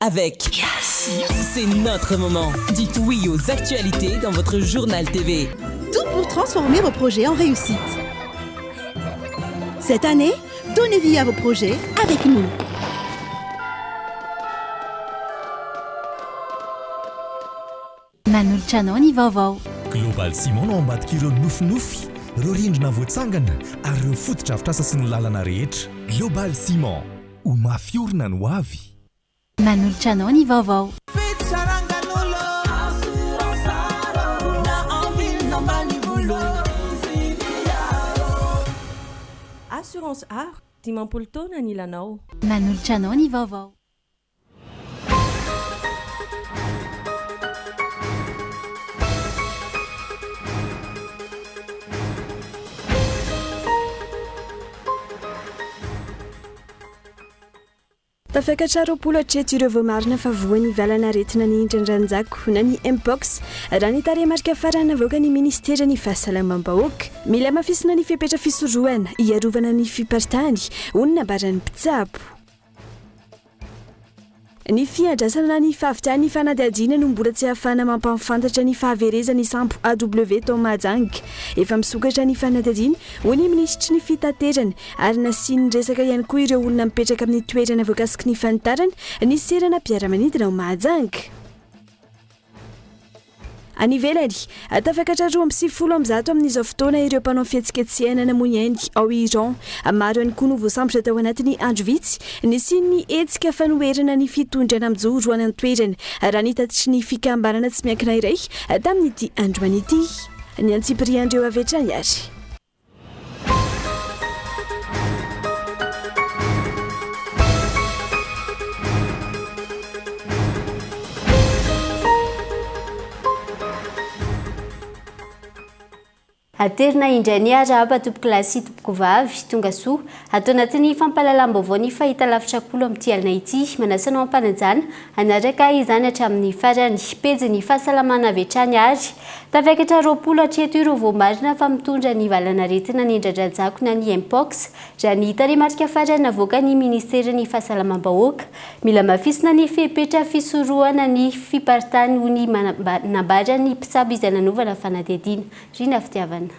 avec C'est notre moment. Dites oui aux actualités dans votre journal TV. Tout pour transformer vos projets en réussite. Cette année, donnez vie à vos projets avec nous. Manolotra ny vaovao. Global Ciment no ambadika ireo nofinofy, ireo rindrina voatsangana ary ireo fotodrafitrasa sy ny lalana rehetra. Global Ciment, ho mafy orina no avy. Manolotra ny vaovao. Assurance Art, dimampolo taona ny ilanao. Manolotra ny vaovao. Tafakatra roapolo hatreto ireo voamarina fa voany ivalana aretina ny indran-dranjako na ny mpox raha ny tarehimarika farany avoaka ny ministera ny fahasalamam-bahoaka mila mafisina ny fipetra fisorohana iarovana ny fipartany onona barany mpitsabo. Ny fiadrasana ny fahavitany fanadihadiana no mbola tsy ahafahana mampafantatra ny fahaverezany sampo AW tao Mahajanga. Efa misokatra ny fanadihadiana ho ny minisitry ny fitaterana ary nasiany resaka ihany koa ireo olona mipetraka amin'ny toerana voakasiky ny fanitarana ny serana mpiara-manidina ao Mahajanga. Any ivelany, tafakatra 2020 amin'izao fotoana ireo mpanao fihetsiketsehana namoy ao Iran. Maro ihany koa no voasambotra tao anatin'ny andro vitsy nisy ny hetsika fanoherana ny fitondrana amin'izao roany an-toerana raha ny tatitry ny fikambanana tsy miankina iray tamin'ity andro manity. Ny antsipiriandreo avy hatrany ary. Aterina indray ny araba tompoko lasy tompoko vavy tonga soa atao anatin'ny fampahalalam-baovao ny fahita lavitra kolo amin'ity alina ity manasanao ampanajana anaraka izany hatramin'ny farany pejy ny fahasalamana avy hatrany ary tafakatra roapolo hatreto ireo voamarina fa mitondra ny valana aretina ny indran-dranjako na ny mpox raha ny tarehimarika farany avoaka ny ministera ny fahasalamam-bahoaka mila mafisina ny fipetra fisorohana ny fipartany ho ny nambara ny mpitsabo izay nanovana fanadihadiana rina fitiavana.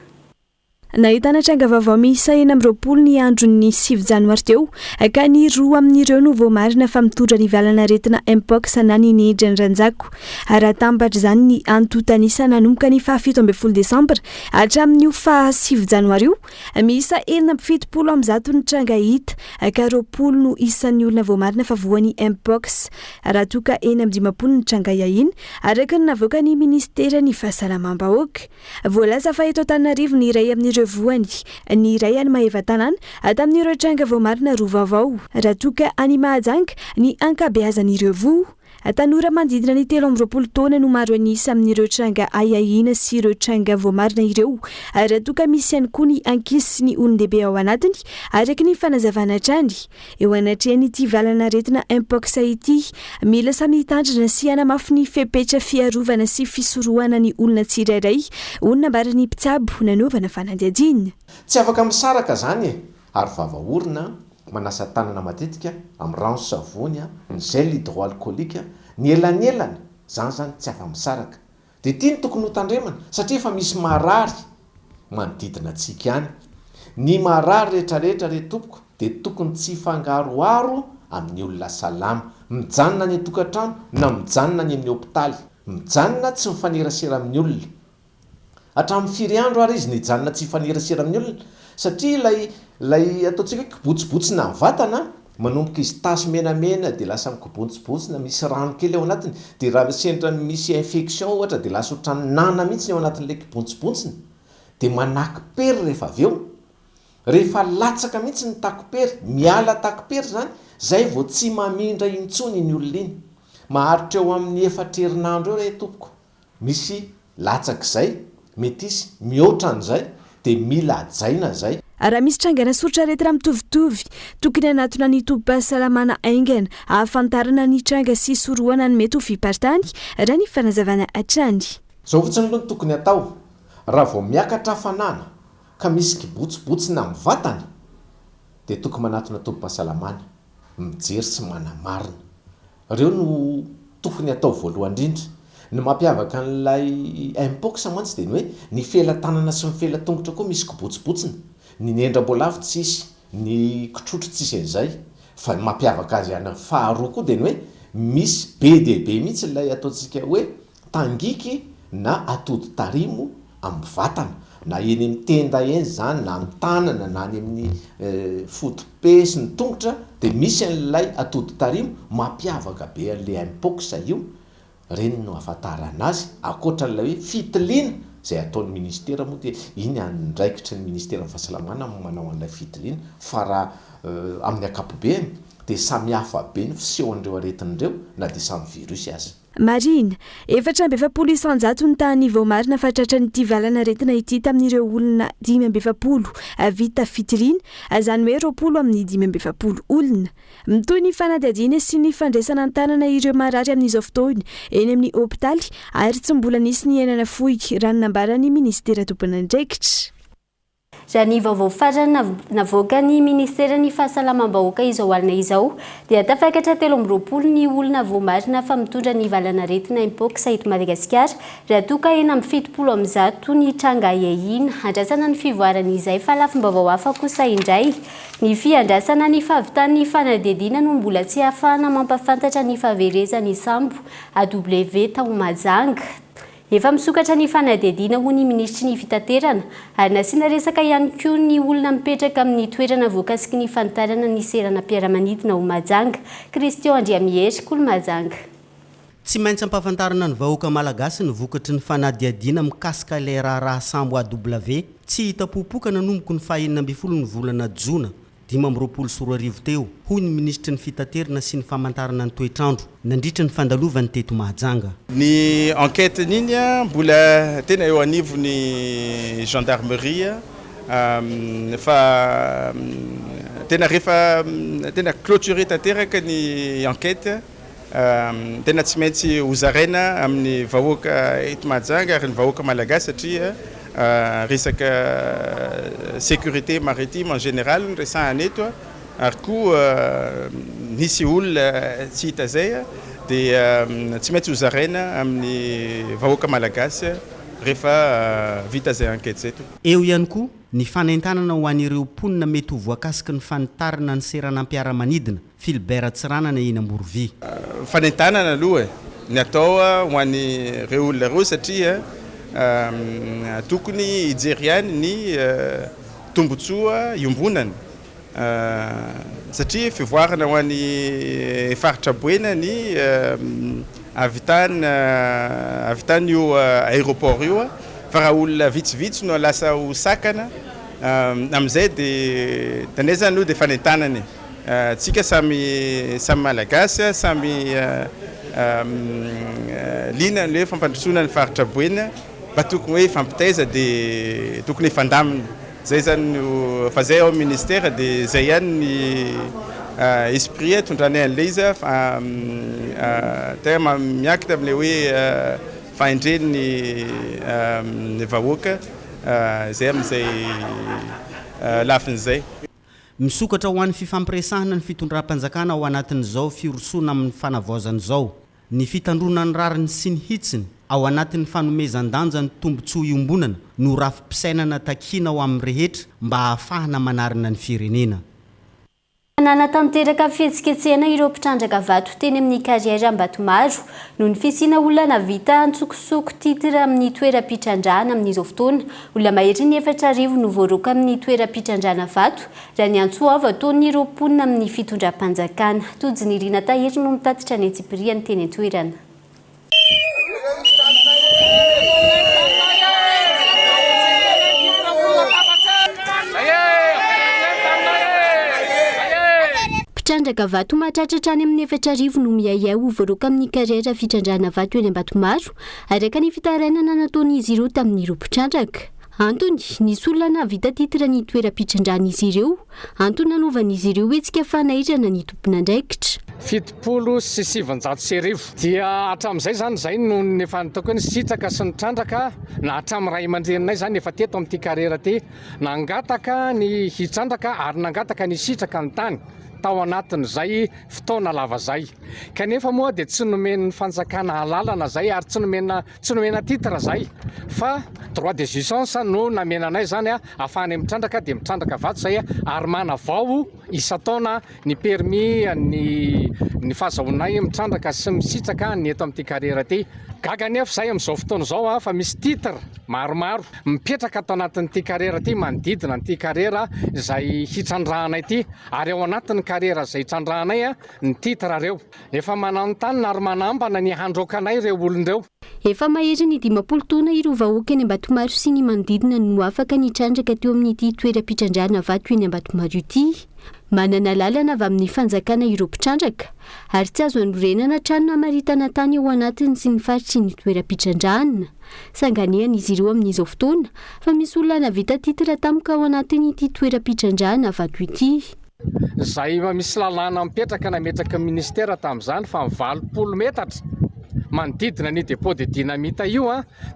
Nahitana tranga vaovao miisa 20 ny andron'ny 7 janoary teo ka ny roa amin'ireo no voamarina fa mitondra ny valana aretina mpox na ny indran-dranjako raha tambatra izany ny antotanisa nanomboka ny 17 desambra hatramin'ny 7 janoary io miisa 770 ny tranga hita ka 20 no isan'ny olona voamarina fa voany mpox raha toka 50 ny tranga iahina araka ny navoaka ny ministera ny fahasalamam-bahoaka. Voalaza fa eto Antananarivo ny iray amin'ireo voany ny iray any Mahevatanana tamin'ireo tranga voamarina roa vaovao raha toka any Mahajanga ny ankabeazan'ireo voa. Tanora mandidina ny 13 taona no maro anisa amin'ireo tranga aiahina sy ireo tranga voamarina ireo raha toka misy ihany koa ny ankizy sy ny olon-dehibe ao anatiny araka ny fanazavana hatrany. Eo anatrehany ity valana aretina mpox ity mila samy hitandrina sy hanamafy ny fipetra fiarovana sy fisorohana ny olona tsirairay onona barany mpitsabo nanovana fanadihadiana. Tsy afaka misaraka zany ary vavaorina manasa tanana matetika amin'ny rano savony ny gel hydroalcoolique ny elanyelany zany tsy afa misaraka dia tia ny tokony ho tandremana satria efa misy marary manodidina antsika ihany. Ny marary rehetrarehetra re tompoko dia tokony tsy fangaroaro amin'ny olona salama mijanona ny tokantrano na mijanona ny amin'ny hopitaly mijanona tsy mifanerasera amin'ny olona hatramin'ny 4 andro ary izy nijanona tsy mifanerasera amin'ny olona satria lay ataontsika kibotsibotsina ny vatana manomboka izy tasy menamena dia lasa mikibontsibotsina misy rano kely ao anatiny dia raha sendra misy infection ohatra dia lasa ohatrany nana mihitsy ao anatin'ilay kibontsibotsina dia manaky-pery rehefa avy eo rehefa latsaka mihitsy ny takopery miala takopery zany zay vao tsy mamindra intsony ny olona iny maharitra eo amin'ny 4 herinandro eo re tompoko misy latsaka izay mety isy mihoatra an'izay dia mila ajaina zay. Raha misy trangana soritra aretina mitovitovy tokony anatona ny tobim-pahasalamana aingana ahafantarana ny tranga sy sorohana ny mety ho fipartany raha ny fanazavana hatrany. Zao fotsiny aloha ny tokony atao raha vao miakatra hafanana ka misy kibotsibotsina amin'ny vatany dia tokony manatona tobim-pahasalamana mijery sy manamarina reo no tokony atao voalohandrindra ny mampiavaka n'lay impox mantsy de ny hoe ny felatanana sy ny felatongotra koa misy kibotsobotsiny ny nendra-boalavo tsisy ny kitrotro tsisy an'izay fa ny mampiavaka azy any faharoa koa de ny hoe misy be dehibe mihitsy lay ataontsika hoe tangiky na atody tarimo amin'ny vatana na eny amin'ny tenda eny zany na ny tanana na any amin'ny fotope sy ny tongotra de misy an'lay atody tarimo mampiavaka be an'le impox io reny no ahafantarana azy akoatran'ilay hoe fitiliana zay ataon'ny ministera moa de iny andraikitry ny ministera ny fahasalamana manao an'ilay fitiliana fa raha amin'ny akapobeany de samy hafa be ny fisehoan'ireo aretin'ireo na de samy virusy azy marina efatra amby efapolo isanjato ny tany voamarina fatratra nyity valana retina ity tamin'ireo olona 5 vita fitiliana azany hoe 20 amin'ny 5 olona mitoy ny fanadihadiana sy ny fandraisana an-tanana ireo marary amin'izao fotoana eny amin'ny hopitaly ary tsy mbola nisy ny enana foy raha nambarany ministera tompon'andraikitra raha ny vaovao farany navoaka ny ministera ny fahasalamam-bahoaka izao alina izao dia tafakatra 20 ny olona voamarina fa mitondra ny valana retina impox eto Madagasikara raha toka eny amin'ny 70 amin'zato ny tranga iahina andrasana ny fivoarana izay fa lafim-baovao hafa kosa indray ny fiandrasana ny fahavitan'ny fanadihadiana no mbola tsy ahafahana mampafantatra ny fahaverezany sambo AW tao Mahajanga efa misokatra ny fanadihadiana ho ny ministry ny fitaterana ary nasiana resaka ihany koa ny olona mipetraka amin'ny toerana voakasiky ny fanitarana ny serana mpiara-manidina ho Mahajanga Christian Andriamihery kolo Mahajanga tsy maintsy ampahafantarana ny vahoaka malagasy ny vokatry ny fanadihadiana mikasika ilay raharaha sambo AW tsy hita popoka nanomboky ny 12 ny volana Jona 2024 teo hoy ny ministry ny fitaterana sy ny famantarana ny toetrandro nandritra ny fandalovany teto Mahajanga ny enquête niny mbola tena eo anivony gendarmerie fa tena rehefa tena clôturé tanteraka ny enquête tena tsy maintsy hozaraina amin'ny vahoaka eto Mahajanga ary ny vahoaka malagasy satria resaka sécurité maritime en général resahana eto ary koa nisy olona tsy hita zay dia tsy maintsy hozaraina amin'ny vahoaka malagasy rehefa vita zay enquête zay to eo ihany koa ny fanaintanana ho an'ireo mponina mety ho voakasiky ny fanitarana ny serana mpiara-manidina Philbert Tsiranana eny Amborovy fanaintanana aloha ny atao ho an'ireo olona reo satria tokony ijeriany ny tombotsoa iombonana satria fivoarana ho an'ny faritra boena ny avitany io aéroport io fa raha olona vitsivitsy no lasa ho sakana amin'izay de tanezany aloha de fanaintanany tsika samy malagasy samy lina le fampandrosoana ny faritra boena ba tokony hoe fampitaiza de tokony fandamina zay zany fa zay ao ministère de zay ihany ny esprit tondrany an'le izy tena miakitra amin'le hoe fahendreny ny vahoaka zay amin'izay lafin'izay misokatra ho an'ny fifampiresahana ny fitondram-panjakana ao anatin'izao firosoana amin'ny fanavaozan'izao ny fitandronany rariny sy ny hitsiny ao anatin'ny fanomezan-danja ny tombotsoa iombonana no rafi-pisainana takina ao amin'ny rehetra mba ahafahana manarina ny firenena nanatanteraka fihetsiketsehana ireo mpitrandraka vato teny amin'ny kariera Ambatomaro noho ny fisiana olona navita antsokosoko titra amin'ny toeram-pitrandrahana amin'izao fotoana olona mahery ny 4 no voaroka amin'ny toeram-pitrandrahana vato raha ny antsoava ataon'ireo mponina amin'ny fitondram-panjakana Tojiny Irina Tahery no mitatitra ny Tsipriany teny an-toerana Pitrandraka vato mahatratratra any amin'ny 4 no miayay ho voaroka amin'ny kariera fitrandrahana vato eny Ambatomaro araka ny fitarainana nataon'izy ireo tamin'ireo mpitrandraka. Antony nisy olona navita titra ny toeram-pitrandrahan'izy ireo antony nanovan'izy ireo hoe tsika fanairana ny tompon'andraikitra. 70 sy 700 dia hatramin'izay zany zay no nefa nataoko hoe ny sitraka sy ny trandraka na hatramin'ny ray aman-dreninay zany efa teto amin'ity kariera ty nangataka ny hitrandraka ary nangataka ny sitraka ny tany tao anatin'izay fotoana lava zay kanefa moa dia tsy nomen'ny fanjakana alalana zay ary tsy nomena titre zay fa droit de jouissance no namenanay zany ahafahany mitrandraka dia mitrandraka vato zay ary manavao isataona ny permis ny fahazahonay mitrandraka sy misitraka ny eto amin'ity karera ty gaga nefa zay amin'izao fotoana zao fa misy titre maromaro mipetraka atao anatin'ity karera ty manodidina n'ity karera izay hitrandrahanay ty ary ao anatin'ny karera zay hitrandrahanay ny titre reo efa mananontany ary manambana ny handrokanay ireo olon'ireo. Efa mahery ny 10 taona ireo vahoaka ny Ambatomaro sy ny manodidina no afaka nitrandraka teo amin'ity toeram-pitrandrahana vato eny Ambatomaro ity. Manana lalana avy amin'ny fanjakana ireo mpitrandraka ary tsy azo anorenana trano namaritana tany ao anatiny sy ny faritry ny toeram-pitrandrahana. Sanganiana izy ireo amin'izao fotoana fa misy olona navita titre tampoka ao anatin'ity toeram-pitrandrahana vato ity. Zay misy lalàna mipetraka nametraka ministera tamin'izany fa 20 metatra manodidina ny dépôt de dynamite io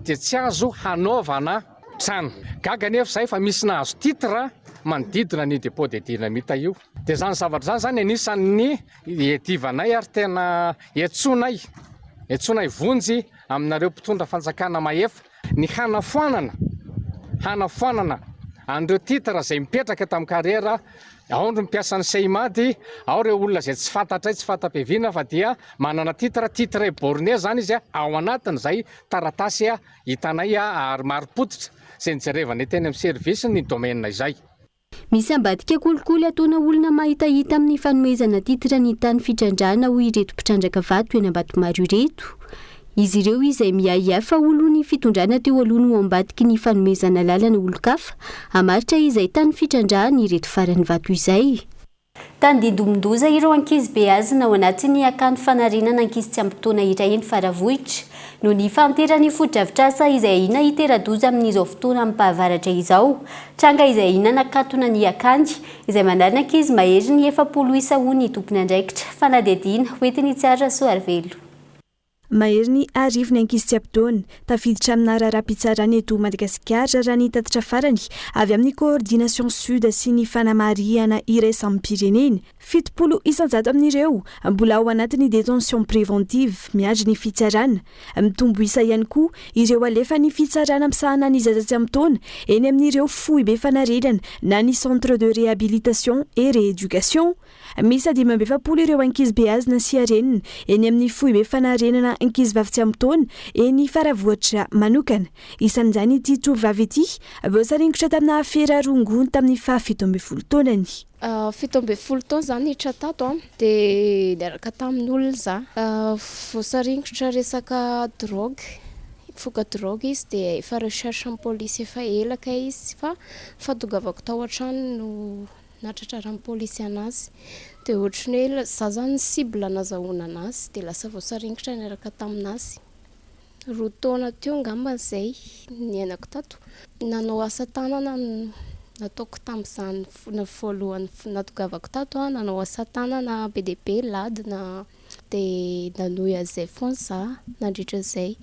dia tsy azo hanaovana trano. Gaga nefa zay fa misy nahazo titre manodidina ny dépôt de dynamite io. Dia zany zavatra zany anisan'ny edivanay ary tena etsonay vonjy aminareo mpitondra fanjakana mahefa ny hanafoanana an'ireo titre zay mipetraka tamin'ny karera. Ao ny mpiasan'ny seimady, ao ireo olona zay tsy fantatray tsy fanta-piaviana fa dia manana titre borné zany izy ao anatin'izay taratasy hitanay ary maro-potitra zay nijerevanay teny amin'ny service ny domaine izay. Misy ambadika kolikoly ataona olona mahitahita amin'ny fanomezana titre ny tany fitrandrahana ho ireto mpitrandraka vato eny Ambatomaro ireto. Izy ireo izay miahiafa olo ny fitondrana teo aloha no ambadiky ny fanomezana lalana olon-kafa hamaritra izay tany fitrandrahana ireto farany vato izay. Tany didomondoza ireo ankizy be azy ao anatin'ny akanto fanarinana ankizy tsy ampitoana iray eny Faravohitra no ny famterany foto-drafitrasa izay ahina hitera-doza amin'izao fotoana mipahavaratra izao. Tranga izay ahina nakatona ny akanjo izay manarina ankizy mahery ny 70 isa ho ny tompony andraikitra. Fanadihadiana hoentiny tsara Soarvelo. Mahery ny arivony ankizy tsy ampitoana tafiditra amina raharaham-pitsarana eto Madagasikara raha ny tatitra farany avy amin'ny coordination sud sy ny fanamariana iraisam-pireneny. 70 isanjato amin'ireo mbola ao anatin'ny détention préventive miandry ny fitsarana. Mitombo isa ihany koa ireo alefa ny fitsarana misahana ny zaza tsy ampitoana eny amin'ireo fohy be fanarenana na ny centre de réhabilitation et rééducation. Misy 17 ireo ankizy be azy na siarenina eny amin'ny fohy be fanarenana ankizy vavy tsy ampitoana eny Faravohitra manokana. Isan'izany ity tovovavy ity voasaringotra tamina afera rongony tamin'ny 17 taonany. 17 taona zany hitra tato dia niaraka tamin'olona za voasaringotra resaka drogue foka drogue izy dia efa recherche amin'ny polisy efa elaka izy fa fatongavako tao an-trano no natratraran'ny polisy anazy dia ohatry ny hoe za zany cible nazahoana anazy dia lasa voasaringotra niaraka taminazy. 2 taona teo ngambany zay niainako tato nanao asa tanana nataoko tamin'izany na voalohany natongavako tato nanao asa tanana BDP ladina dia nanohy azay foana za nandritra zay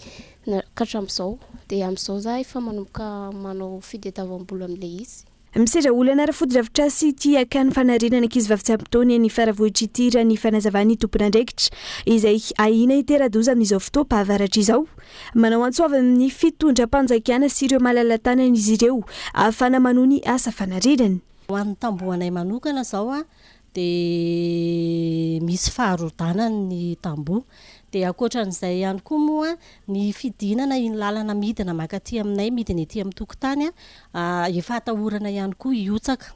katram'izao dia amin'izao za efa manomboka manao fitadiavam-bola amin'ilay izy. Misedra olana ara-foto-drafitrasa ity akany fanarenana ankizy vavy tsy ampitoana ny Faravohitra ity raha ny fanazavany tompony andraikitra izay ahina hitera-doza amin'izao fotoam-pahavaratra izao. Manao antsoava amin'ny fitondram-panjakana sy ireo malala-tanana izy ireo ahafana manohy ny asa fanarenana. Ho an'ny tambohonay manokana zao dia misy faharodana ny tamboho. Dia akoatran'izay ihany koa moa ny fidinana iny lalana midina makaty aminay midina ety amin'ny tokotany efa atahorana ihany koa hiotsaka.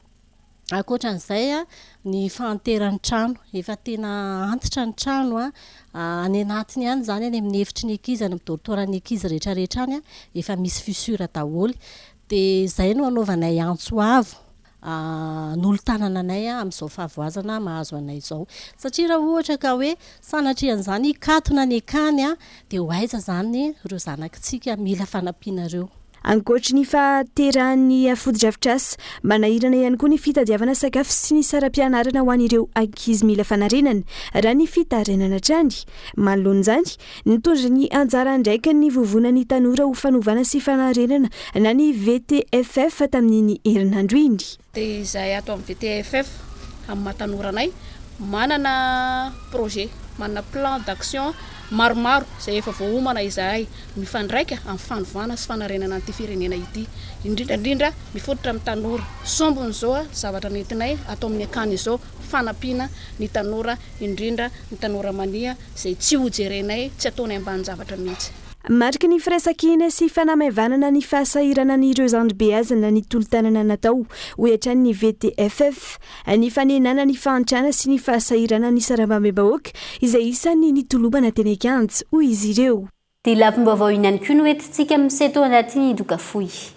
Akoatran'izay ny fanteran'ny trano efa tena antitra ny trano any anatiny ihany zany any amin'ny efitry ny ankizy any amin'ny dortoiran'ny ankizy rehetrarehetra any efa misy fissure daholo. Dia izay no anaovanay antsoavo n'olo-tanana anay amin'izao fahavoazana mahazo anay izao satria raha ohatra ka hoe sanatrian'izany katona ny akany dia ho aiza zany ireo zanakitsika mila fanampianareo. Ankoatra ny fahaterahan'ny foto-drafitrasa manahirana ihany koa ny fitadiavana sakafo sy ny saram-pianarana ho an'ireo ankizy mila fanarenana raha ny fitarenana trany. Manoloan'izany nitondra ny anjara ndraika ny vovonan'ny tanora ho fanovana sy fanarenana na ny VTFF tamin'ny herinandro iny. Dia izahay ato amin'ny VTFF amin'ny mahatanora anay manana projet, manana plan d'action maromaro zay efa voaomana izahay mifandraika amin'ny fanovana sy fanarenana an'ity firenena ity, indrindrandrindra mifototra amin'ny tanora. Sombony zao zavatra nentinay atao amin'ny akany izao fanampiana ny tanora, indrindra ny tanora mania zay tsy hojerenay, tsy ataony ambany zavatra mihitsy. Marika ny firaisan-kina sy fanamavanana ny fahasahirana n'ireo zandribeazana ny tolo-tanana natao ohatrany ny VTFF, ny fanenana ny fahantrana sy ny fahasahirana ny sarambambe-bahoaka izay isan'ny nitolomana teny Ankanja hoy izy ireo. Dia lafim-baovao ihany koa no entintsika miseto anatin'ny doka fohy.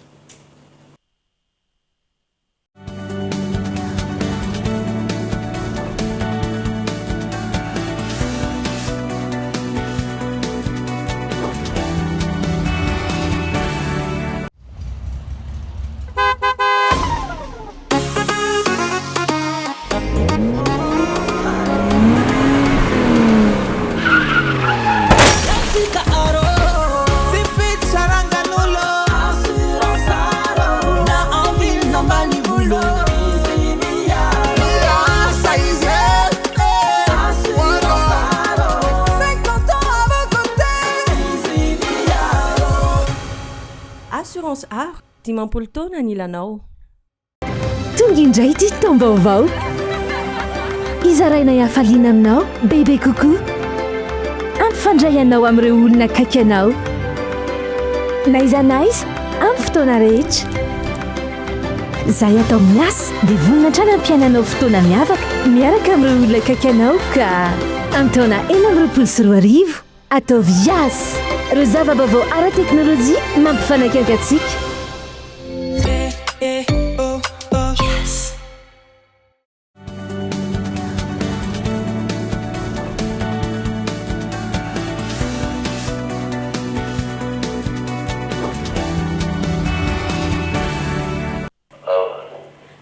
Assurance art, dimampolo taona ny ilanao. Tonga indray ity taom-baovao. Izaraina hafaliana aminao, bebe coucou. Ampifandray anao amin'ireo olona akaiky anao. Naiza naiza, amin'ny fotoana rehetra. Zay atao miasa dia voninahitra ampiainanao fotoana miavaka miaraka amin'ireo olona akaiky anao ka amin'ny taona 2024 atao viasy. Ireo zava-baovao ara-teknôlôjia mampifanakaiky antsika.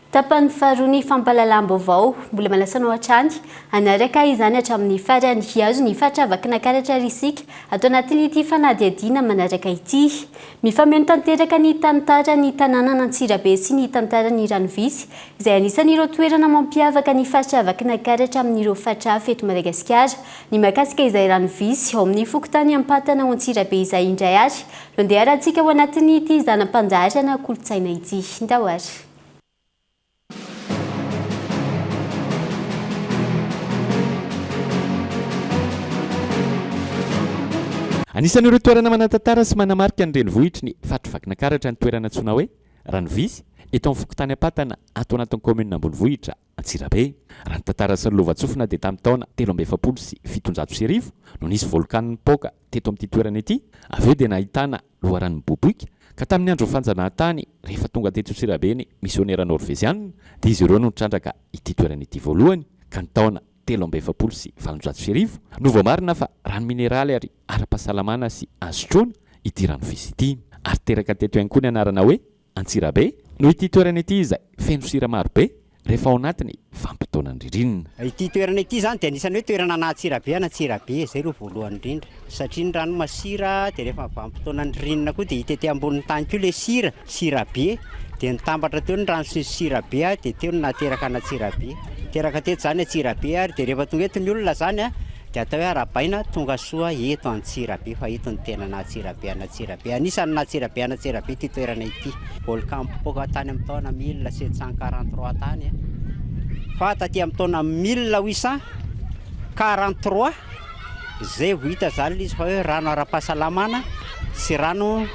Tapany faharoa fampalalam-baovao mbola malasanao hatrany anaraka izany hatramin'ny farany azo ny fatra avakina karatra risika atao anatin'ity fanadihadiana manaraka ity. Mifameno tanteraka ny tantara ny tanàna n'Antsirabe sy ny tantara ny Ranovisy izay anisan'ireo toerana mampiavaka ny fatra avakina karatra amin'ireo fatra hafa eto Madagasikara. Ny mahakasika izay Ranovisy ao amin'ny fokontany ampatana ao Antsirabe izay indray ary londeha arantsika ao anatin'ity zanam-panjairana kolotsaina ity. Ndahoary. Anisan'ireo toerana manatantara sy manamarika ny renivohitry ny fatrivakina karatra ny toerana antsoina hoe Ranovisy eto amin'ny fokontany ampatana ato anatin'ny commune Ambonivohitra Antsirabe. Raha ny tantara sy ny lovatsofina dia tamin'ny taona 1700 sy 709 no nisy volcan nipoka teto amin'ity toerana ity. Avy eo dia nahitana loharano miboboika ka tamin'ny andro fanjanahantany rehefa tonga teto Antsirabe ny missionnaire norvégianina dia izy ireo no nitrandraka ity toerana ity voalohany ka ny taona 1700 sy 709 no voamarina fa rano mineraly ary ara-pahasalamana sy azo-trona ity Ranovisy ity. Ary teraka teto ihany koa ny anarana hoe Antsirabe no ity toerana ity izay feno sira maro be rehefa ao anatiny vanim-potoanan'ny ririnina. Ity toerana ity zany dia anisan'ny hoe toerana Antsirabe zay ro voalohany indrindra satria ny rano masira dia rehefa vanim-potoanan'ny ririnina koa dia hita ety ambonin'ny tany koa ilay sira be dia nitambatra teo ny rano sy sira be dia teo no nateraka an'Antsirabe. Teraka teto zany Antsirabe ary dia rehefa tonga eto ny olona zany dia atao hoe arabaina tonga soa eto Antsirabe fa eto ny tena Antsirabe. Anisan'ny Antsirabe ity toerana ity. Volcan mipoka tany amin'ny taona 1743 tany fa taty amin'ny taona 1843 zay ho hita zany izy fa hoe rano ara-pahasalamana sy rano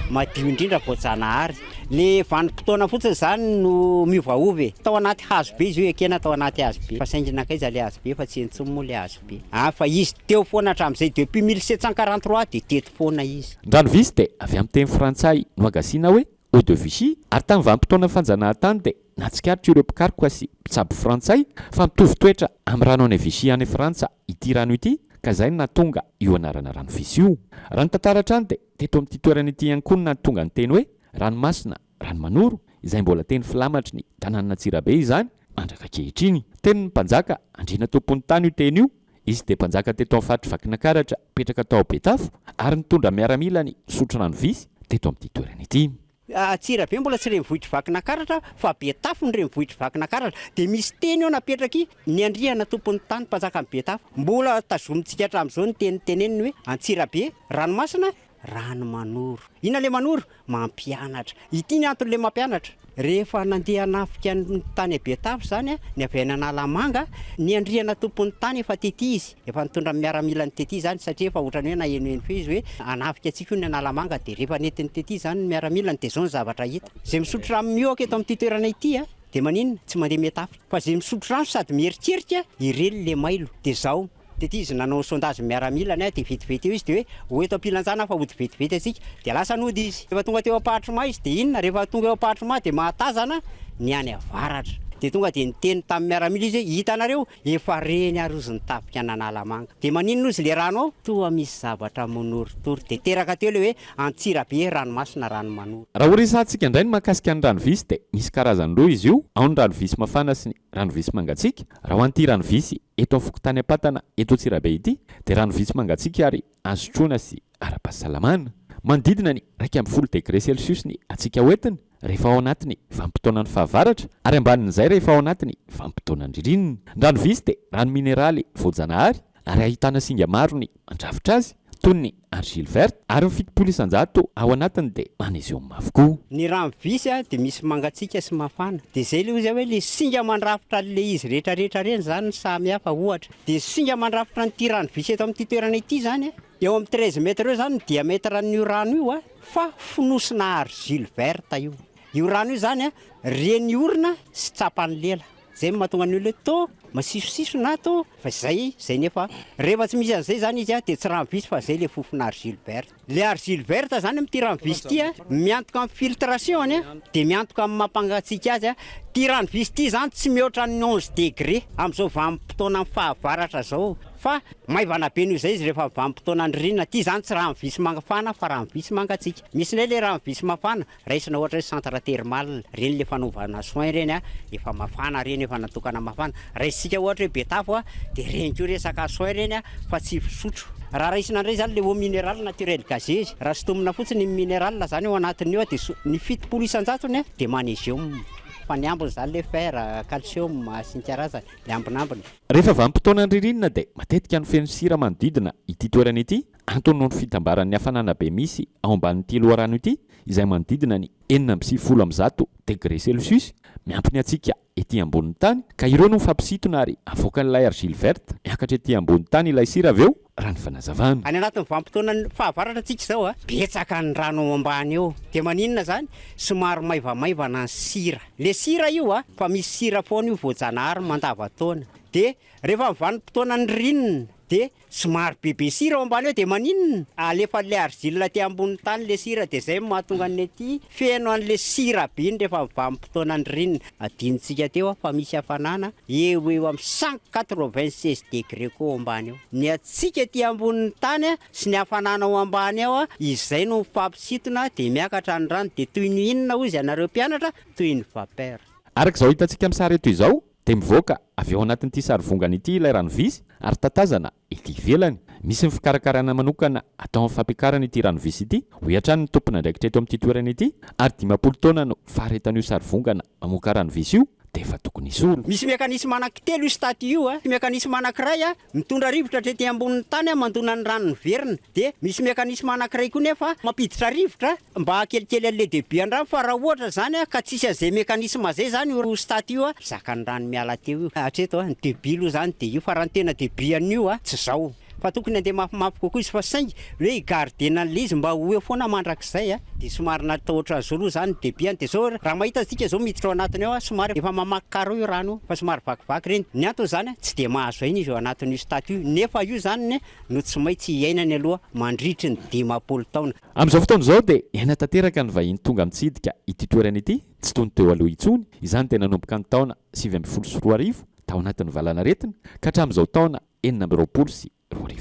madio indrindra voajanahary. Le vanim-potoana fotsiny zany no miovaova tao anaty hazobe izy io ekena tao anaty hazobe fa saingina akaiza le hazobe fa tsy entsony moa le hazobe fa izy teo foana hatramin'izay depuis 1743 dia teto foana izy. Ranovisy dia avy amin'ny teny frantsay no agasiana hoe eau de Vichy ary tamin'ny vanim-potoana fanjanahantany dia natsikaritra ireo mpikaroka sy mpitsabo frantsay fa mitovy toetra amin'ny rano any Vichy any Frantsa ity rano ity ka izay no nahatonga io anarana Ranovisy io. Raha ny tantara hatrany dia teto amin'ity toerana ity ihany koa no nahatonga ny teny hoe ranomasina rano manoro izay mbola teny filamatry ny tanànan'Antsirabe izany mandraka ankehitriny. Teny ny mpanjaka Andriana tompon'ny tany io teny io. Izy dia mpanjaka teto amin'ny fatrivakina karatra petraka tao Betafo ary nitondra miaramila ny sotro Ranovisy teto amin'ity toerana ity. Antsirabe mbola tsy renivohitra vakina karatra fa Betafo ny renivohitra vakina karatra dia misy teny eo napetraky ny andriana tompon'ny tany mpanjaka ny Betafo mbola tazomintsika hatramin'izao ny teniteneniny hoe Antsirabe ranomasina rano manoro. Ina le manoro? Mampianatra. Ity ny antony le mampianatra. Rehefa nandeha nafika ny tany Betafo zany ny avy any Analamanga ny andriana tompon'ny tany efa tety izy efa nitondra miaramila ny tety zany satria efa ohatrany hoe naenoeno fe izy hoe anafika antsika io ny Analamanga dia rehefa nentiny tety zany ny miaramilany dia zao ny zavatra hita. Zay misotro rano mioka eto amin'ity toerana ity dia maninona tsy mandeha metafika fa zay misotro rano sady mieritreritra ireny le mailo dia zao. Tety izy nanao sondage miaramilany dia vetivety eo izy dia hoe eto ampilanjana fa ody vetivety asika dia lasa nody izy. Rehefa tonga teo Ampahatrima izy dia inona rehefa tonga eo Ampahatrima dia mahatazana ny any avaratra. Dia tonga dia niteny tamin'ny miaramila izy hoe hitanareo efa reny arozony tapika n'Analamanga. Dia maninona izy le rano ao? Toa misy zavatra manorotory dia teraka teo le hoe Antsirabe ranomasina rano manoro. Raha horisantsika indray ny mahakasika ny ranovisy dia misy karazany roa izy io, ao ny ranovisy mafana sy ny ranovisy mangatsiaka. Raha ho an'ity ranovisy eto amin'ny Fokotany Apatana eto Antsirabe ity dia ranovisy mangatsiaka ary azo troana sy ara-pahasalamana. Manodidina ny 1.0 degré Celsius ny atsika hoentina rehefa ao anatin'ny vanim-potoanan'ny fahavaratra ary ambanin'izay rehefa ao anatin'ny vanim-potoanan'ny ririnina. Ny ranovisy dia rano mineraly voajanahary ary ahitana singa maro ny mandrafitra azy toy ny argile verte ary ny 700 isan-jato ao anatiny dia magnesium avokoa. Ny ranovisy dia misy mangatsiaka sy mafana dia zay le izy hoe le singa mandrafitra le izy rehetrarehetra reny zany samy hafa ohatra. Dia singa mandrafitra nyity ranovisy eto amin'ity toerana ity zany eo amin'ny 13 metra eo zany ny diamètre n'io rano io fa fonosina argile verte io. Io rano io zany reny orina sy tsapany lela. Zay mahatonga ny olona to masisosiso na to fa zay nefa rehefa tsy misy an'izay zany izy dia tsy ranovisy fa zay le fofona argile verte. Le argile verte zany amin'ity ranovisy ity miantoka amin'ny filtration dia miantoka amin'ny mampangatsiaka azy. Ty ranovisy ity zany tsy mihoatra ny 11 degré amin'izao vanim-potoana amin'ny fahavaratra zao fa maivana be noho izay izy rehefa vanim-potoana ny ririnina. Ty zany tsy ranovisy mafana fa ranovisy mangatsiaka. Misy nay le ranovisy mafana raisina ohatra hoe centre thermal reny le fanaovana soin reny efa mafana reny efa natokana mafana. Raisitsika ohatra hoe Betafo dia reny koa resaka soin reny fa tsy fisotro. Raha raisina indray zany le eau minéral naturel gazeuse raha sitomina fotsiny ny minéral zany ao anatin'io dia ny 700 isan-jatony dia magnesium. Fa ny ambiny zany le fer, calcium sy ny karazany le ambinambiny. Rehefa vanim-potoana ny ririnina dia matetika ny feno sira manodidina ity toerana ity antony noho ny fitambaran'ny hafanana be misy ao ambanin'ity loharano ity izay manodidina ny 450 degré Celsius miampy ny atsika ety ambonin'ny tany ka ireo no mifampisintona ary avoaka n'ilay argile verte miakatra ety ambonin'ny tany ilay sira avy eo raha ny fanazavana. Any anatin'ny vanim-potoana ny fahavaratra antsika izao betsaka ny rano ambany eo dia maninona zany somary maivamaivana ny sira. Le sira io fa misy sira foana io voajanahary mandavataona dia rehefa ny vanim-potoana ny ririnina dia somary bebe sira ao ambany eo dia maninona alefa le argile aty ambony tany le sira dia zay mahatonga ny aty feno an'le sira be ny rehefa vanim-potoana ny ririnina. Adinitsika teo fa misy hafanana eo amin'ny 196 degré koa ambany eo. Ny atsika aty ambonin'ny tany sy ny hafanana ao ambany ao izay no fampisintona dia miakatra ny rano dia toy ny inona hozy anareo mpianatra toy ny vapeur. Arak'izao hitantsika amin'ny sary eto izao dia mivoaka avy ao anatin'ity sarivongana ity ilay ranovisy ary tatazana ety ivelany. Misy ny fikarakarana manokana atao amin'ny fampiakarana ity ranovisy ity ho hatrany ny tompona ndraikitra eto amin'ity toerana ity ary 10 taona no faharetan'io sarivongana mamoaka ranovisy io dia efa tokony isolo. Misy mekanisme anankitelo io statut io mekanisme anankiray mitondra rivotra hatrety ambonin'ny tany mandona ny rano verina dia misy mekanisme anankiray koa nefa mampiditra rivotra mba kelikely an'le débit an-drano fa raha ohatra zany ka tsisy an'izay mekanisme zay zany io statut io zakany rano miala teo io hatreto ny débit io zany dia io fa raha ny tena débit an'io tsy zao fa tokony andeha mafimafy kokoa izy fa saingy hoe igardena an'le izy mba hoe foana mandrakizay dia somary natao ohatran'izao aloha zany débit dia zao raha mahita antsika zao miditra ao anatiny ao somary efa mamaky karo io rano fa somary vakivaky reny. Ny antony zany tsy dia mahazo aina izy eo anatin'io statut nefa io zany no tsy maintsy iainany aloha mandritry ny 10 taona. Amin'izao fotoana izao dia iaina tanteraka ny vahiny tonga mitsidika ity toerana ity tsy toy ny teo aloha intsony izany tena nanomboka ny taona 2014 tao anatin'ny valanaretina ka hatramin'izao taona 2020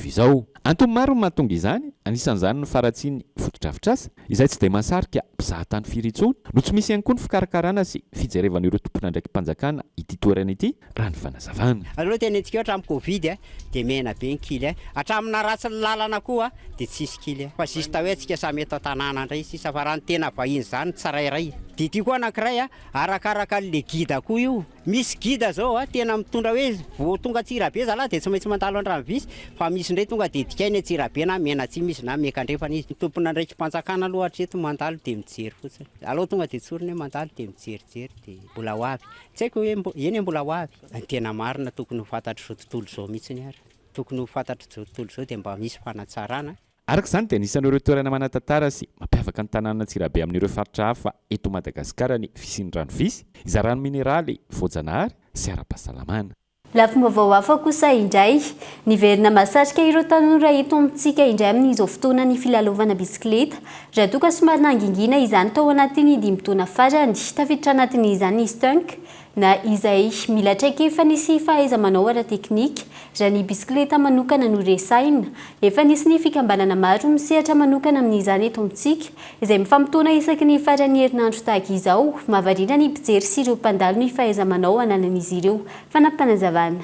izao. Antony maro no mahatonga izany anisan'izany ny faratsiny fotodrafitrasa izay tsy dia mahasarika mpizahatany firy intsony no tsy misy ihany koa ny fikarakarana sy fijerevana ireo tompona ndraiky mpanjakana ity toerana ity raha ny fanazavana. Aloha tena antsika hatramin'ny Covid dia mena be ny kily hatramina ratsy ny lalana koa dia tsisy kily fa sista hoe antsika samy eto tanàna indray sisa fa raha ny tena vahiny zany tsirairay. Dia ity koa anankiray arakaraka le gida koa io. Misy gida zao tena mitondra hoe vao tonga Tsirabe zalahy dia tsy maintsy mandalo andrano visy fa misy ndray tonga dia dikainy Tsirabe na mena tsy misy na mekandrefana izy. Tompona ndraiky mpanjakana aloha hatreto mandalo dia mijery fotsiny. Aloha tonga dia tsoriny hoe mandalo dia mijerijery dia mbola ho avy. Tsy haiko hoe eny mbola ho avy. Tena marina tokony ho fantatry zao tontolo zao mihitsiny ary. Tokony ho fantatry zao tontolo zao dia mba misy fanatsarana. Araka izany dia anisan'ireo toerana manatantara sy mampiavaka ny tanàna Tsirabe amin'ireo faritra hafa eto Madagasikara ny fisian'ny rano visy, izay rano mineraly, voajanahary sy ara-pahasalamana. Lafim-baovao hafa kosa indray niverina masatrika ireo tanora eto amintsika indray amin'izao fotoana ny filalaovana bisikileta. Raha toa ka somary nangingina izany tao anatin'ny 5 taona farany tafiditra anatin'izany stunk na izay mila traikefa sy fahaiza-manao ara-teknika. Raha ny bisikileta manokana no resaina, efa nisy ny fikambanana maro misehatra manokana amin'izany eto amintsika izay mifampitona isaky ny farany herinandro tahaka izao, mahavariana ny mpijery sy ireo mpandalo ny fahaiza-manao ananan'izy ireo. Fanampanazavana.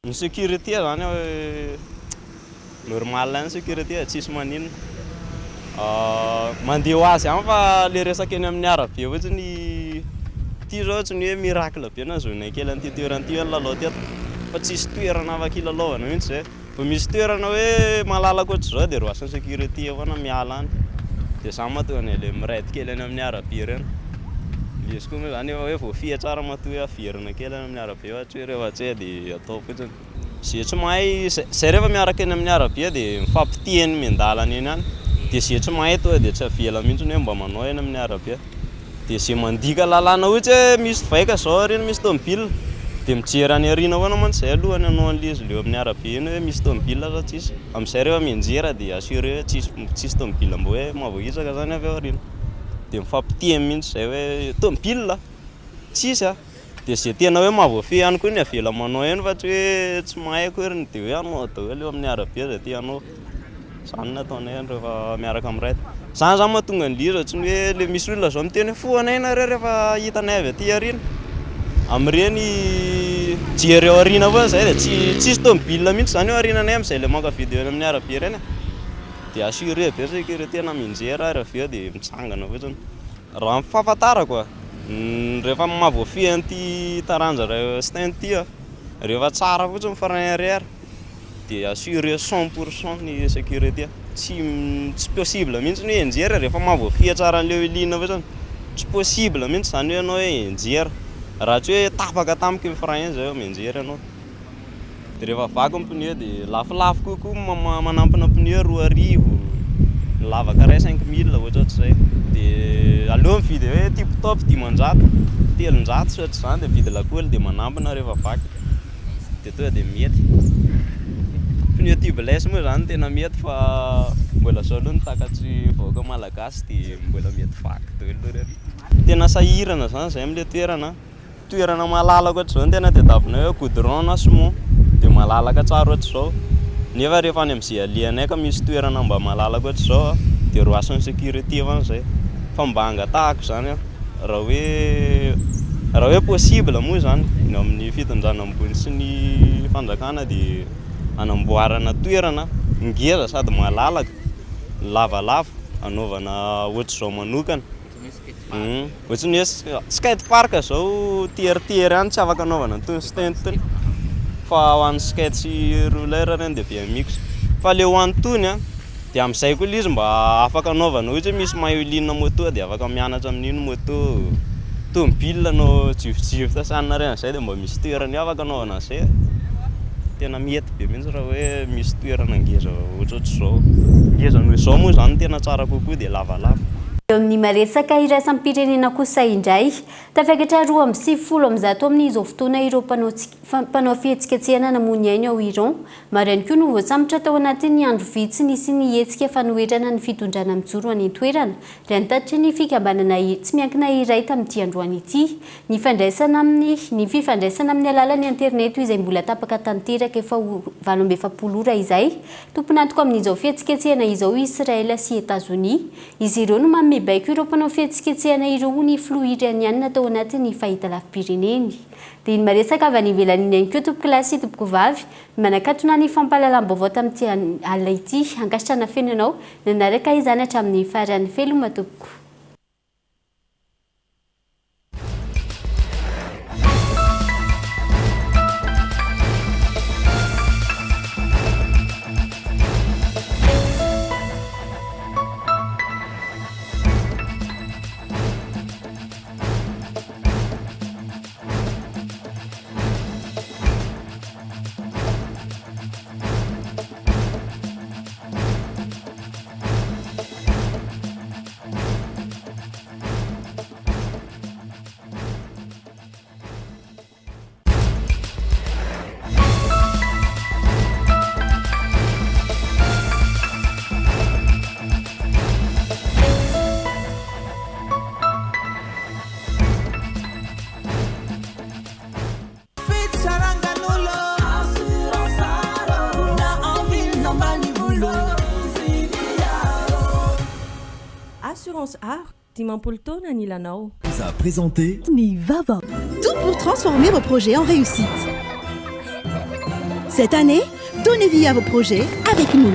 Ny sécurité zany normal ny sécurité tsisy maninona. Mandeha ho azy ihany fa le resaka eny amin'ny arabe ohatrany ty zao tsy ny hoe miracle be na zona kely an'ity toerana ty lalao teto fa tsisy toerana afaka ilalaovana mihitsy zay. Fa misy toerana hoe malalaka ohatry zao dia roasan'ny sécurité avana miala any dia samy mahatonga ny miraidy kely any amin'ny arabe ireny. Izy koa moa zany efa hoe voafia tsara matoa hoe averina kely any amin'ny arabe ohatra hoe rehefa tsy dia atao fotsiny. Zay tsy mahay zay rehefa miaraka eny amin'ny arabe dia mifampiteny miandalana eny any dia zay tsy mahay toa dia tsy avela mihitsy hoe mba manao eny amin'ny arabe. Dia zay mandika lalàna ohatra hoe misy vaika zao arina misy tomobile dia mijery any arina avana mantsy zay alohany hanao an'le izy leo amin'ny arabe eny hoe misy tomobile sa tsisy. Amin'izay rehefa mianjera dia assuré hoe tsisy tomobile mbo hoe mavoisaka zany avy ao arina. Dia mifampiteny mihitsy zay hoe tomobile tsisy dia zay tena hoe mahavoafehy ihany koa ny avela manao eny fa tsy hoe tsy mahay akory dia hoe anao daholo eo amin'ny arabe zay ty anao. Zany nataonay any rehefa miaraka amin'ny raity. Zany zany mahatonga ny liza tsy ny hoe le misy olona zao miteny hoe foanay nareo rehefa hitanay avy aty arina. Amin'ireny jery ao arina avao zay dia tsisy tomobile mihitsy zany eo arinanay amin'izay le mankavidy eny amin'ny arabe ireny. Dia assuré be sécurité na minjera ary avy eo dia mitsangana fotsiny. Raha ny fahafantarako rehefa mahavoafehy an'ity taranja stent ty rehefa tsara fotsiny farany arrière dia assuré 100% ny sécurité. Tsy possible mihitsy ny hoe enjera rehefa mahavoafehy tsara an'ileo ligne fotsiny. Tsy possible mihitsy zany hoe ianao hoe enjera. Raha tsy hoe tapaka tampoka ny frein zay mianjera ianao. Dia rehefa vaky ny pneu dia lafolafo kokoa manampina pneu 2,000 lavaka ray 5,000 ohatr'izay. Dia aleo mividy hoe tip-top 500 300 sy ohatr'izany dia mividy lakoly dia manampina rehefa vaky. Dia tonga dia mety. Pneu tubeless moa zany tena mety fa mbola zao aloha ny takatsy vahoaka malagasy dia mbola mety vaky daholo ireny. Tena sahirana zany zay amin'ilay toerana malalaka ohatr'izao tena tadiavina hoe goudron na ciment dia malalaka tsara ohatr'izao. Nefa rehefa any amin'izay alianay ka misy toerana mba malalaka ohatr'izao dia roasan'ny sécurité avana zay. Fa mba hangatahako zany raha hoe possible moa zany ny amin'ny fitondrana ambony sy ny fanjakana dia anamboarana toerana ngeza sady malalaka lavalava anaovana ohatr'izao manokana. Ohatrany hoe skate park zao teritery any tsy afaka anaovana tony stent tony fa ho an'ny skate sy roller ireny dia BMX. Fa le ho an'ny tony dia amin'izay koa izy mba afaka anaovana ohatra hoe misy maillot moto dia afaka mianatra amin'iny moto tomobile no jivojivo sanina reny zay dia mba misy toerany afaka anaovana zay. Tena mety be mihitsy raha hoe misy toerana ngeza ohatrohatr'izao. Ngeza noho izao moa zany tena tsara kokoa dia lavalava. amin'ny maresaka iraisam-pirenena kosa indray tafiakatra 2.7 amin'zato amin'izao fotoana ireo mpanao fihetsikatsehana namony ainy ao Iran maro ihany koa no voasambotra tao anatin'ny andro vitsy nisy ny hetsika fanoherana ny fitondrana mijoro any toerana raha nitatitra ny fikambanana tsy miankina iray tamin'ity androany ity ny fifandraisana amin'ny alalan'ny internet izay mbola tapaka tanteraka efa 27 ora izay tompona antoko amin'izao fihetsikatsehana izao Israela sy Etats-Unis izy ireo no baiko ireo mpanao fihetsikatsehana ireo ny fluide any natao anatin'ny fahitalavim-pireneny dia ny maresaka avy any ivelan'iny ihany koa tompoko lahy sy tompoko vavy manakatona ny fampahalalam-baovao tamin'ity alina ity hankasitrana feno ianao nanaraka izany hatramin'ny faran'ny feloma tompoko. Assurance Art, Dimampolo taona ny ilanao. Vous a présenté Nivava. Tout pour transformer vos projets en réussite. Cette année, donnez vie à vos projets avec nous.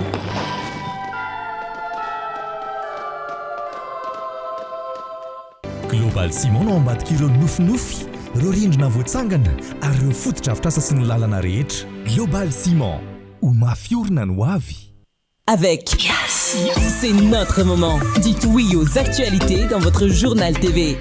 Global Ciment no ambadika ireo nofinofy ireo rindrina voatsangana ary ireo fotodrafitrasa sy ny lalana rehetra. Global Ciment, ho mafiorina no avy. Avec Yassi, c'est notre moment. Dites oui aux actualités dans votre journal TV.